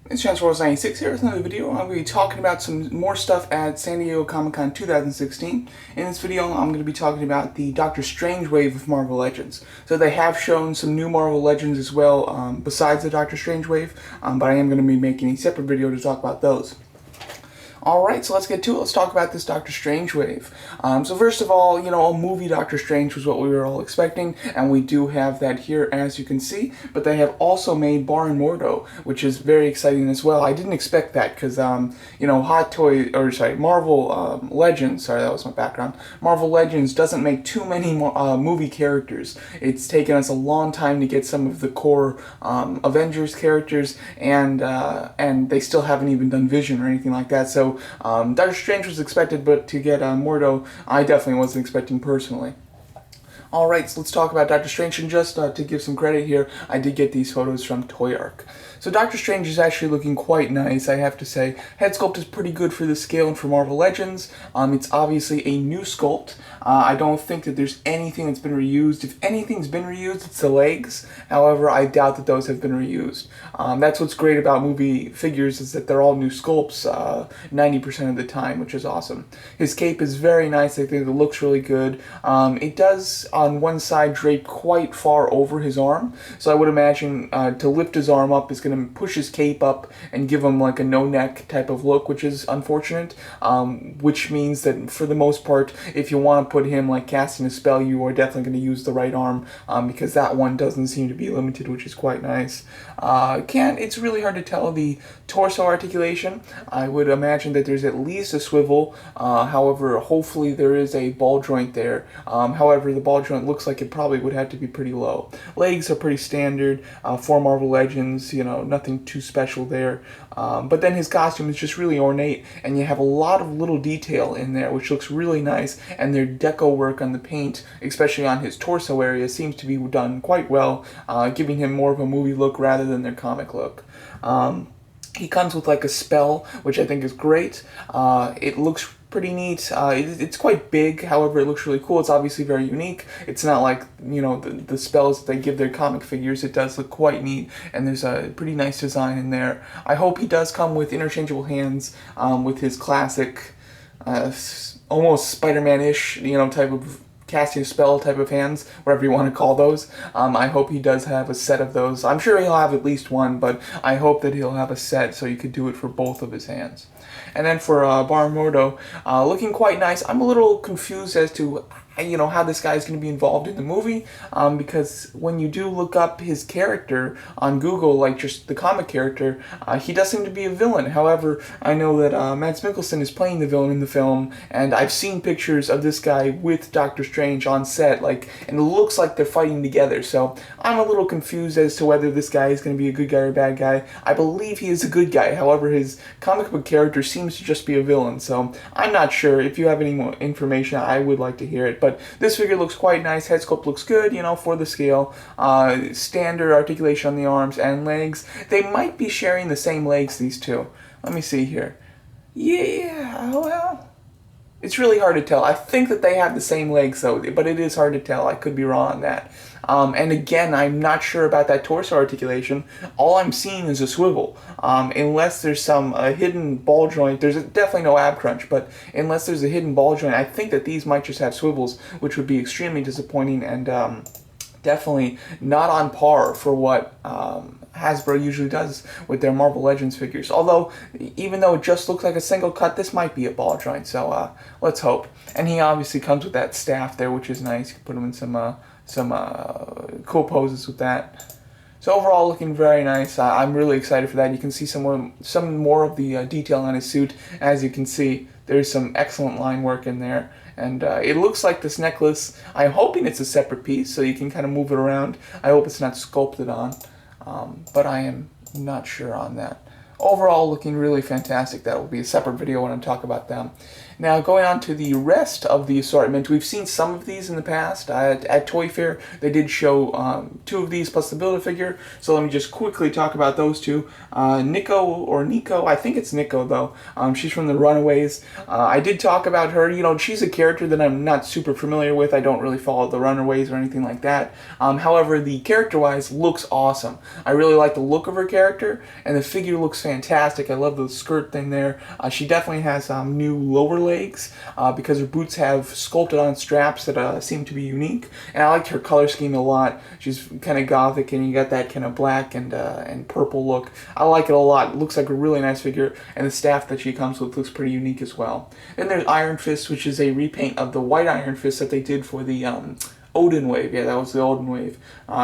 It's SDCC2016 here with another video. I'm going to be talking about some more stuff at San Diego Comic-Con 2016. In this video, I'm going to be talking about the Doctor Strange wave of Marvel Legends. So they have shown some new Marvel Legends as well, besides the Doctor Strange wave, but I am going to be making a separate video to talk about those. Alright, so let's get to it. Let's talk about this Doctor Strange wave. So first of all, a movie Doctor Strange was what we were all expecting, and we do have that here, as you can see, but they have also made Mordo, which is very exciting as well. I didn't expect that, because, Marvel Legends, sorry, that was my background, Marvel Legends doesn't make too many movie characters. It's taken us a long time to get some of the core Avengers characters, and they still haven't even done Vision or anything like that, so Doctor Strange was expected, but to get Mordo, I definitely wasn't expecting personally. Alright, so let's talk about Doctor Strange, and just to give some credit here, I did get these photos from Toy Arc. So Doctor Strange is actually looking quite nice, I have to say. Head sculpt is pretty good for the scale and for Marvel Legends. It's obviously a new sculpt. I don't think that there's anything that's been reused. If anything's been reused, it's the legs. However, I doubt that those have been reused. That's what's great about movie figures, is that they're all new sculpts 90% of the time, which is awesome. His cape is very nice. I think it looks really good. It does, on one side, drape quite far over his arm, so I would imagine to lift his arm up is going to push his cape up and give him like a no-neck type of look, which is unfortunate, which means that for the most part, if you want to put him like casting a spell, you are definitely going to use the right arm, because that one doesn't seem to be limited, which is quite nice. It's really hard to tell the torso articulation. I would imagine that there's at least a swivel, however, hopefully there is a ball joint there. However, the ball joint looks like it probably would have to be pretty low. Legs are pretty standard for Marvel Legends, nothing too special there. But then his costume is just really ornate, and you have a lot of little detail in there, which looks really nice, and their deco work on the paint, especially on his torso area, seems to be done quite well, giving him more of a movie look rather than their comic look. He comes with like a spell, which I think is great. It looks pretty neat. It's quite big, however, it looks really cool. It's obviously very unique. It's not like, the spells that they give their comic figures. It does look quite neat, and there's a pretty nice design in there. I hope he does come with interchangeable hands, with his classic, almost Spider-Man-ish, type of casting a spell type of hands, whatever you want to call those. I hope he does have a set of those. I'm sure he'll have at least one, but I hope that he'll have a set so you could do it for both of his hands. And then for Mordo, looking quite nice. I'm a little confused as to how this guy is going to be involved in the movie, because when you do look up his character on Google, like just the comic character, he does seem to be a villain. However, I know that Mads Mikkelsen is playing the villain in the film, and I've seen pictures of this guy with Doctor Strange on set, and it looks like they're fighting together, so I'm a little confused as to whether this guy is going to be a good guy or a bad guy. I believe he is a good guy, however, his comic book character seems to just be a villain, so I'm not sure. If you have any more information, I would like to hear it, but this figure looks quite nice. Head sculpt looks good, for the scale. Standard articulation on the arms and legs. They might be sharing the same legs, these two. Let me see here. Yeah, well, it's really hard to tell. I think that they have the same legs, though, but it is hard to tell. I could be wrong on that. And again, I'm not sure about that torso articulation. All I'm seeing is a swivel. Unless there's some hidden ball joint, there's definitely no ab crunch, but unless there's a hidden ball joint, I think that these might just have swivels, which would be extremely disappointing and definitely not on par for what Hasbro usually does with their Marvel Legends figures. Although, even though it just looks like a single cut, this might be a ball joint, so let's hope. And he obviously comes with that staff there, which is nice. You can put him in some cool poses with that. So overall, looking very nice. I'm really excited for that. You can see some more of the detail on his suit. As you can see, there's some excellent line work in there. And it looks like this necklace, I'm hoping it's a separate piece, so you can kind of move it around. I hope it's not sculpted on, but I am not sure on that. Overall, looking really fantastic. That will be a separate video when I talk about them. Now, going on to the rest of the assortment, we've seen some of these in the past. At Toy Fair, they did show 2 of these plus the Build-A-Figure, so let me just quickly talk about those 2. Nico, I think it's Nico though. She's from the Runaways. I did talk about her. You know, she's a character that I'm not super familiar with. I don't really follow the Runaways or anything like that. However, the character-wise looks awesome. I really like the look of her character, and the figure looks fantastic. I love the skirt thing there. She definitely has new lower legs because her boots have sculpted on straps that seem to be unique, and I liked her color scheme a lot. She's kind of gothic, and you got that kind of black and purple look. I like it a lot. It looks like a really nice figure, and the staff that she comes with looks pretty unique as well. Then there's Iron Fist, which is a repaint of the white Iron Fist that they did for the Odin wave. Yeah, that was the Odin wave.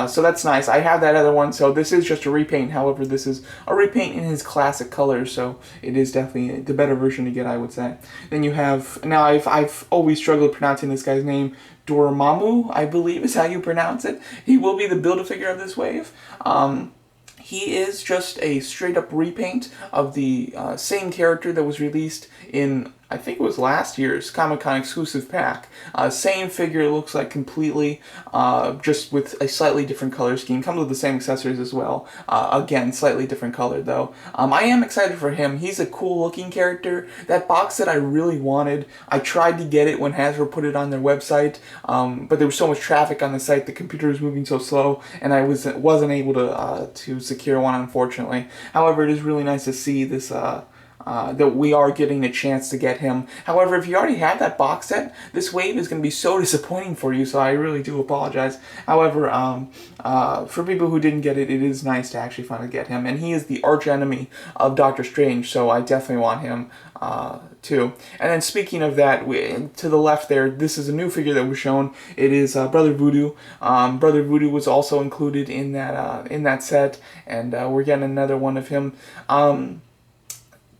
So that's nice. I have that other one, so this is just a repaint. However, this is a repaint in his classic colors, so it is definitely the better version to get, I would say. Then you have, now I've always struggled pronouncing this guy's name, Dormammu, I believe is how you pronounce it. He will be the Build-A-Figure of this wave. He is just a straight-up repaint of the same character that was released in, I think it was last year's Comic-Con exclusive pack. Same figure, it looks like completely, just with a slightly different color scheme. Comes with the same accessories as well. Again, slightly different color though. I am excited for him. He's a cool looking character. That box set I really wanted. I tried to get it when Hasbro put it on their website, but there was so much traffic on the site, the computer was moving so slow, and I wasn't able to secure one, unfortunately. However, it is really nice to see this that we are getting a chance to get him. However, if you already have that box set, this wave is going to be so disappointing for you, so I really do apologize. However, for people who didn't get it, it is nice to actually finally get him, and he is the arch enemy of Doctor Strange, so I definitely want him too. And then speaking of that, to the left there, this is a new figure that was shown. It is Brother Voodoo. Brother Voodoo was also included in that set, and we're getting another one of him.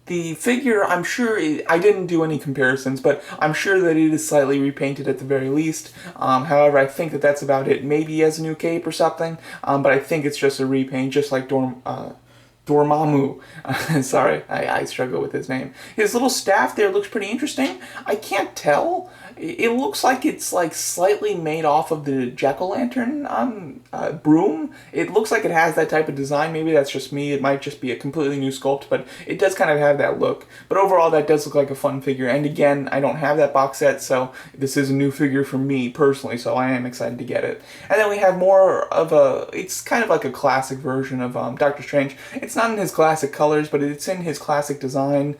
The figure, I'm sure, I didn't do any comparisons, but I'm sure that it is slightly repainted at the very least. However, I think that that's about it. Maybe he has a new cape or something, but I think it's just a repaint, just like Dormammu. Sorry, I struggle with his name. His little staff there looks pretty interesting. I can't tell. It looks like it's like slightly made off of the jack-o'-lantern broom. It looks like it has that type of design. Maybe that's just me. It might just be a completely new sculpt, but it does kind of have that look. But overall, that does look like a fun figure. And again, I don't have that box set, so this is a new figure for me personally, so I am excited to get it. And then we have more of it's kind of like a classic version of Doctor Strange. It's not in his classic colors, but it's in his classic design.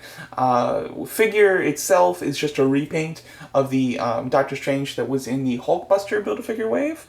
Figure itself is just a repaint of the Doctor Strange that was in the Hulkbuster Build-A-Figure wave,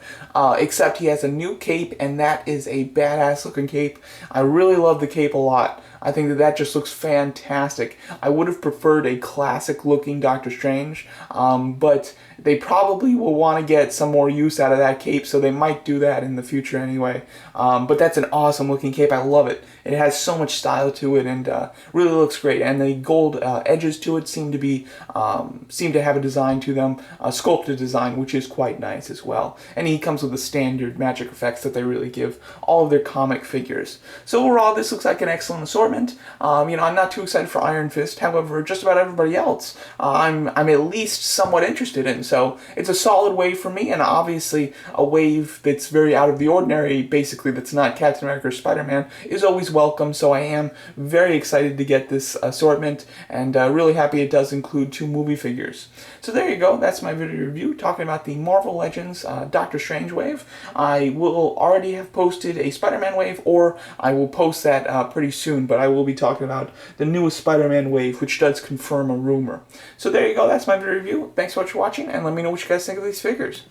except he has a new cape, and that is a badass looking cape. I really love the cape a lot. I think that just looks fantastic. I would have preferred a classic looking Doctor Strange, but they probably will want to get some more use out of that cape, so they might do that in the future anyway. But that's an awesome looking cape. I love it. It has so much style to it, and really looks great. And the gold edges to it seem to have a design to them, a sculpted design, which is quite nice as well. And he comes with the standard magic effects that they really give all of their comic figures. So overall, this looks like an excellent assortment. I'm not too excited for Iron Fist. However, just about everybody else, I'm at least somewhat interested in. So it's a solid wave for me, and obviously a wave that's very out of the ordinary, basically that's not Captain America or Spider-Man, is always welcome. So I am very excited to get this assortment, and really happy it does include 2 movie figures. So there you go. That's my video review talking about the Marvel Legends Doctor Strange wave. I will already have posted a Spider-Man wave, or I will post that pretty soon, but I will be talking about the newest Spider-Man wave, which does confirm a rumor. So there you go. That's my video review. Thanks so much for watching, and let me know what you guys think of these figures.